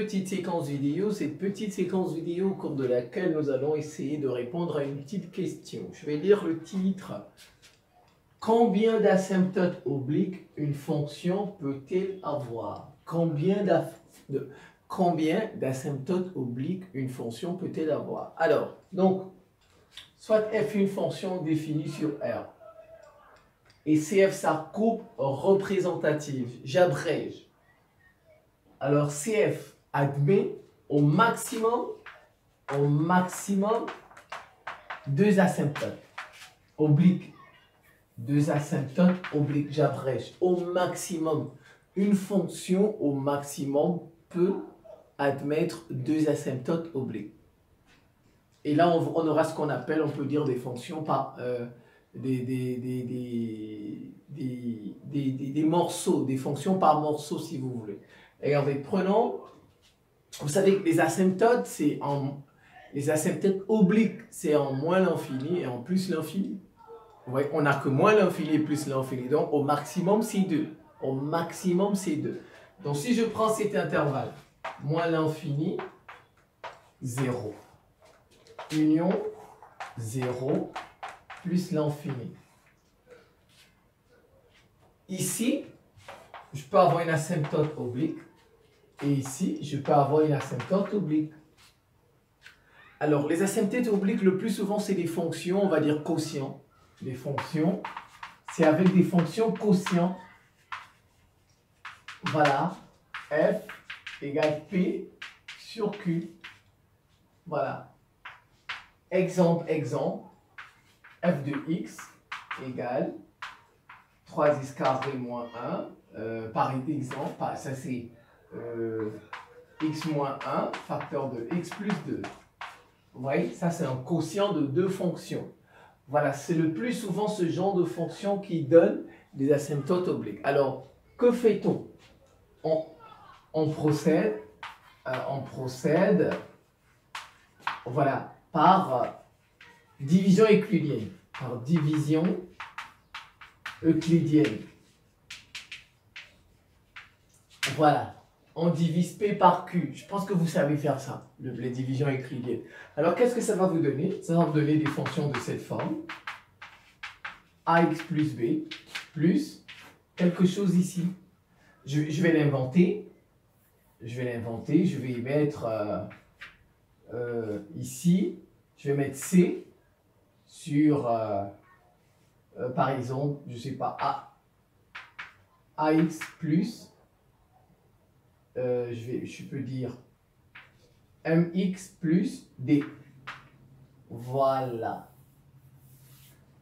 petite séquence vidéo, au cours de laquelle nous allons essayer de répondre à une petite question. Je vais lire le titre. Combien d'asymptotes obliques une fonction peut-elle avoir? Combien d'asymptotes obliques une fonction peut-elle avoir? Alors, donc, soit f une fonction définie sur R, et CF sa courbe représentative, j'abrège. Alors CF admet au maximum deux asymptotes obliques. Deux asymptotes obliques, j'abrège. Au maximum, une fonction au maximum peut admettre deux asymptotes obliques. Et là, on aura ce qu'on appelle, on peut dire des fonctions par des morceaux, des fonctions par morceaux si vous voulez. Regardez, prenons, vous savez que les asymptotes, les asymptotes obliques, c'est en moins l'infini et en plus l'infini. Vous voyez, on n'a que moins l'infini plus l'infini. Donc, au maximum, c'est 2. Au maximum, c'est 2. Donc, si je prends cet intervalle, moins l'infini, 0. Union, 0, plus l'infini. Ici, je peux avoir une asymptote oblique. Et ici, je peux avoir une asymptote oblique. Alors, les asymptotes obliques, le plus souvent, c'est des fonctions, on va dire quotients. Les fonctions, c'est avec des fonctions quotients. Voilà, f égale p sur q. Voilà. Exemple, f de x égale 3x carré moins 1. Par exemple, ça c'est x moins 1, facteur de x plus 2. Vous voyez, ça c'est un quotient de deux fonctions. Voilà, c'est le plus souvent ce genre de fonction qui donne des asymptotes obliques. Alors, que fait-on? On procède, voilà, par division euclidienne. Par division euclidienne. Voilà, on divise P par Q. Je pense que vous savez faire ça, les divisions euclidiennes. Alors, qu'est-ce que ça va vous donner? Ça va vous donner des fonctions de cette forme. AX plus B, plus quelque chose ici. Je vais l'inventer. Je vais y mettre ici. Je vais mettre C sur, par exemple, je ne sais pas, AX plus, je peux dire MX plus D. Voilà.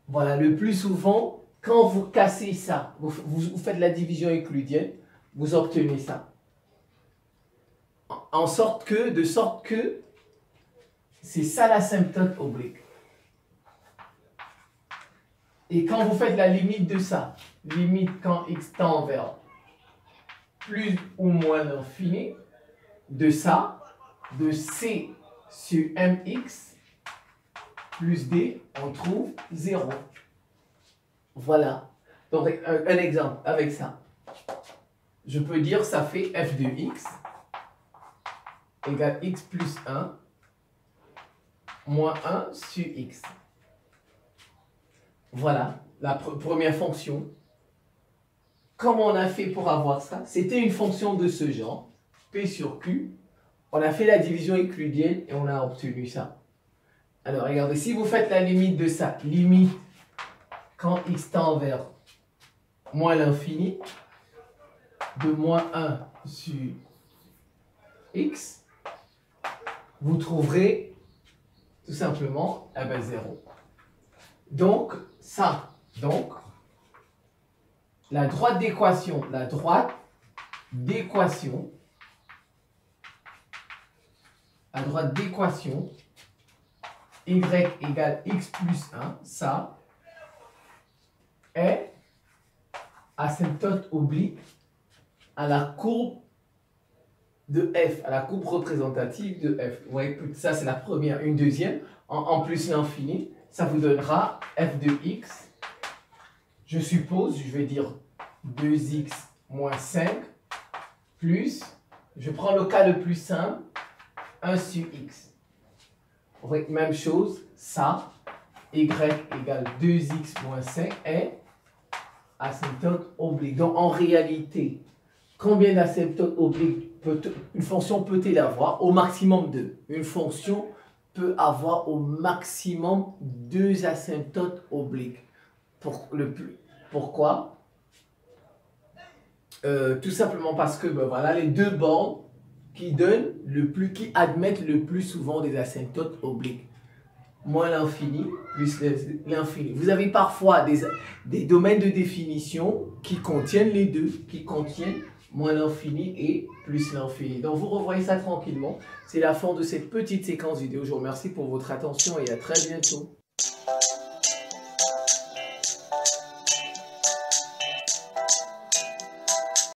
Voilà, le plus souvent, quand vous cassez ça, vous faites la division euclidienne, vous obtenez ça. De sorte que, c'est ça l'asymptote oblique. Et quand vous faites la limite de ça, limite quand x tend vers plus ou moins l'infini, de ça, de C sur MX plus D, on trouve 0. Voilà. Donc, un exemple avec ça. Je peux dire ça fait f de x égale x plus 1 moins 1 sur x. Voilà, la première fonction. Comment on a fait pour avoir ça? C'était une fonction de ce genre, P sur Q. On a fait la division euclidienne et on a obtenu ça. Alors, regardez, si vous faites la limite de ça, limite quand x tend vers moins l'infini, de moins 1 sur x, vous trouverez tout simplement 0. Donc, la droite d'équation, y égale x plus 1, ça est asymptote oblique à la courbe de f, à la courbe représentative de f. Vous voyez, ça c'est la première. Une deuxième, en plus l'infini, ça vous donnera f de x. Je suppose, je vais dire 2x moins 5 plus Je prends le cas le plus simple, 1 sur x. Oui, même chose, ça, y égale 2x moins 5 est asymptote oblique. Donc en réalité, combien d'asymptotes obliques une fonction peut-elle avoir? Au maximum 2. Une fonction peut avoir au maximum 2 asymptotes obliques. Pourquoi? Tout simplement parce que voilà, les deux bornes qui admettent le plus souvent des asymptotes obliques. Moins l'infini plus l'infini. Vous avez parfois des domaines de définition qui contiennent les deux, qui contiennent moins l'infini et plus l'infini. Donc vous revoyez ça tranquillement. C'est la fin de cette petite séquence vidéo. Je vous remercie pour votre attention et à très bientôt.